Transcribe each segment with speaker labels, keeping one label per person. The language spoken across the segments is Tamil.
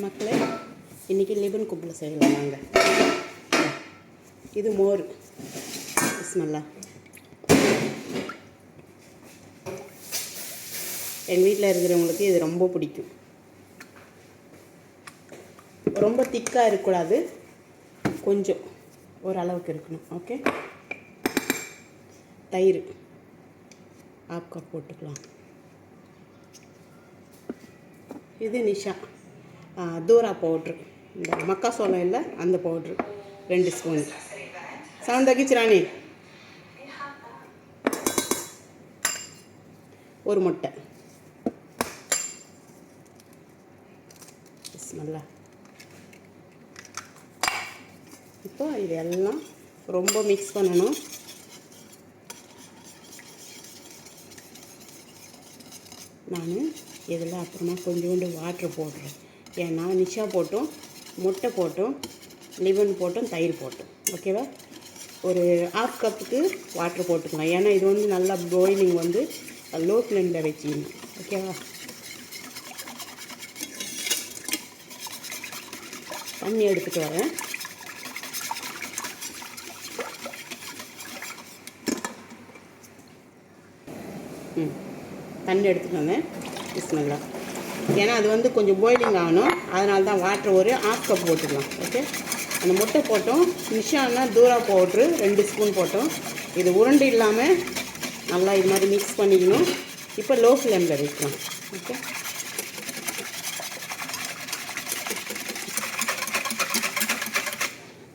Speaker 1: மக்களே, இன்றைக்கி லிபன் குப்பில் செய்யலாம் நாங்கள். இது மோர் பிஸ்மில்லா. எங்கள் வீட்டில் இருக்கிறவங்களுக்கு இது ரொம்ப பிடிக்கும். ரொம்ப திக்காக இருக்கக்கூடாது, கொஞ்சம் ஓரளவுக்கு இருக்கணும். ஓகே, தயிர் 1/2 கப் போட்டுக்கலாம். இது நிஷா தூரா பவுட்ரு, இந்த மக்காசோளம் இல்லை அந்த பவுட்ரு 2 ஸ்பூன். சவுண்ட் தகிச்சிராணி. ஒரு முட்டை. பிஸ்மில்லா. இப்போ இது எல்லாம் ரொம்ப மிக்ஸ் பண்ணணும். நான் இதில் அப்புறமா கொஞ்சோண்டு வாட்ரு போடுறேன். ஏன்னா நிஷா போட்டோம், முட்டை போட்டோம், லிவன் போட்டோம், தயிர் போட்டோம். ஓகேவா? ஒரு 1/2 கப்புக்கு வாட்ரு போட்டுக்கலாம். ஏன்னா இது வந்து நல்லா பாயிலிங் வந்து லோ ஃப்ளேமில் வச்சுக்கணும். ஓகேவா? தண்ணி எடுத்துகிட்டு வரேன். தண்ணி எடுத்துகிட்டு வந்தேன். பிஸ்மில்லா. ஏன்னா அது வந்து கொஞ்சம் பாயிலிங் ஆகணும், அதனால தான் வாட்ரு ஒரு 1/2 கப் போட்டுக்கலாம். ஓகே, அந்த முட்டை போட்டோம். நிஷான்னா தூரா பவுட்ரு 2 ஸ்பூன் போட்டோம். இது உருண்டு இல்லாமல் நல்லா இது மாதிரி மிக்ஸ் பண்ணிக்கணும். இப்போ லோ ஃப்ளேமில் வைக்கலாம். ஓகே,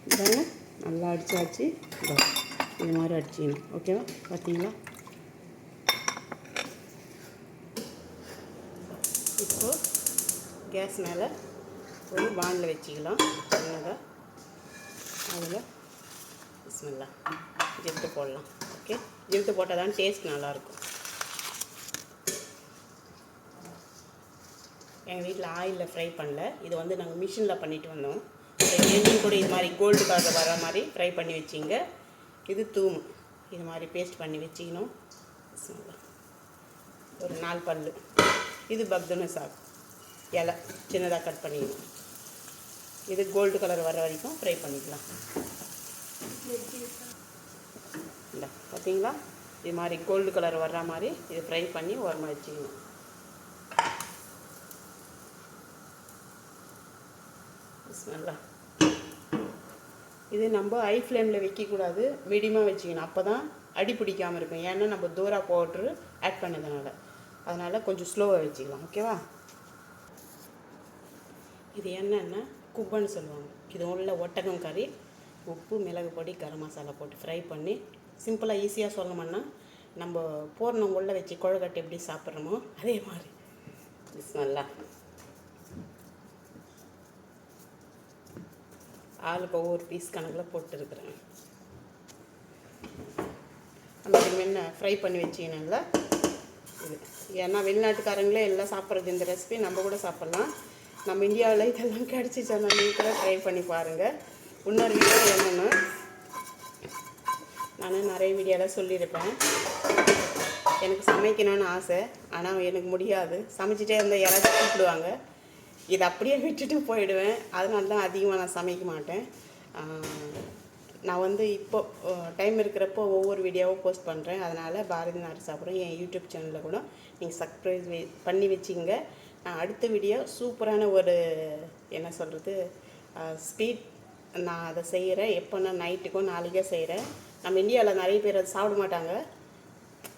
Speaker 1: இதாங்க நல்லா அடித்தாச்சு. இது மாதிரி அடிச்சிக்கணும். ஓகேவா? பார்த்தீங்களா? இப்போது கேஸ் மேலே ஒரு பாண்டில் வச்சுக்கலாம். சின்னதாக அதில் பிஸ்மில்லா ஜிப்ட்டு போடலாம். ஓகே, ஜிப்ட்டு போட்டால் தான் டேஸ்ட் நல்லாயிருக்கும். எங்கள் வீட்டில் ஆயிலில் ஃப்ரை பண்ணல, இது வந்து நாங்கள் மிஷினில் பண்ணிட்டு வந்தோம். எண்ணெயும் கூட இது மாதிரி கோல்டு கலர் வர மாதிரி ஃப்ரை பண்ணி வச்சிங்க. இது தூம், இது மாதிரி பேஸ்ட் பண்ணி வச்சிக்கணும். பிஸ்மில்லா. ஒரு 4 பல். இது பக்துன சாக் இலை சின்னதாக கட் பண்ணிக்கணும். இது கோல்டு கலர் வர வரைக்கும் ஃப்ரை பண்ணிக்கலாம். இல்லை பார்த்தீங்களா? இது மாதிரி கோல்டு கலர் வர்ற மாதிரி இது ஃப்ரை பண்ணி ஓரமாக வச்சுக்கணும். பிஸ்மில்லா. இது நம்ம ஹை ஃப்ளேமில் வைக்கக்கூடாது, மீடியமாக வச்சுக்கணும். அப்போ தான் அடி பிடிக்காமல் இருக்கும். ஏன்னா நம்ம தூரா பவுட்ரு ஆட் பண்ணதுனால, அதனால் கொஞ்சம் ஸ்லோவாக வச்சுக்கலாம். ஓகேவா? இது என்னென்னா குப்பன்னு சொல்லுவாங்க. இது உள்ள ஒட்டகம் கறி, உப்பு, மிளகு பொடி, கரம் மசாலா போட்டு ஃப்ரை பண்ணி சிம்பிளாக ஈஸியாக சொல்லணும்னா நம்ம பூர்ணம் உள்ள வச்சு கொழுக்கட்டை எப்படி சாப்பிட்றோமோ அதே மாதிரி. பிஸ்மில்லா. ஆளுக்கு ஒவ்வொரு பீஸ் கணக்கில் போட்டுருக்குறேன். நம்ம என்ன ஃப்ரை பண்ணி வச்சிக்கணும்ல இது. ஏன்னா வெளிநாட்டுக்காரங்களே எல்லாம் சாப்பிட்றது இந்த ரெசிபி, நம்ம கூட சாப்பிட்லாம். நம்ம இந்தியாவில் இதெல்லாம் கிடச்சிச்சா நீங்கள் கூட ட்ரை பண்ணி பாருங்கள். இன்னொரு வீடியோ என்னென்னா, நான் நிறைய வீடியோவில் சொல்லியிருப்பேன், எனக்கு சமைக்கணும்னு ஆசை, ஆனால் எனக்கு முடியாது. சமைச்சிட்டே இருந்தால் யாராச்சும் கூப்பிடுவாங்க, இதை அப்படியே விட்டுட்டு போயிடுவேன். அதனால தான் அதிகமாக நான் சமைக்க மாட்டேன். நான் வந்து இப்போ டைம் இருக்கிறப்போ ஒவ்வொரு வீடியோவும் போஸ்ட் பண்ணுறேன். அதனால் பாரதி நாடு சாப்பிட்றேன் என் யூடியூப் சேனலில் கூட நீங்கள் சப்ஸ்கிரைப் பண்ணி வச்சிங்க. நான் அடுத்த வீடியோ சூப்பரான ஒரு என்ன சொல்கிறது ஸ்வீட் நான் அதை செய்கிறேன். எப்போன்னா நைட்டுக்கும் நாளைக்கே செய்கிறேன். நம்ம இந்தியாவில் நிறைய பேர் அதை சாப்பிட மாட்டாங்க,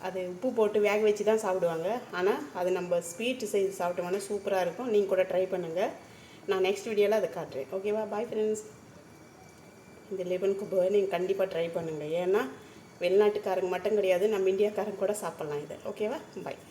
Speaker 1: அது உப்பு போட்டு வேக வச்சு தான் சாப்பிடுவாங்க. ஆனால் அது நம்ம ஸ்வீட்டு செய்து சாப்பிட்டோம்னா சூப்பராக இருக்கும். நீங்கள் கூட ட்ரை பண்ணுங்கள். நான் நெக்ஸ்ட் வீடியோவில் அதை காட்டுறேன். ஓகேவா? Bye friends. இந்த லிபன் குப்பை நீங்கள் கண்டிப்பாக ட்ரை பண்ணுங்கள். ஏன்னா வெளிநாட்டுக்காரங்க மட்டும் கிடையாது, நம்ம இந்தியாக்காரங்க கூட சாப்பிட்லாம் இதை. ஓகேவா? பாய்.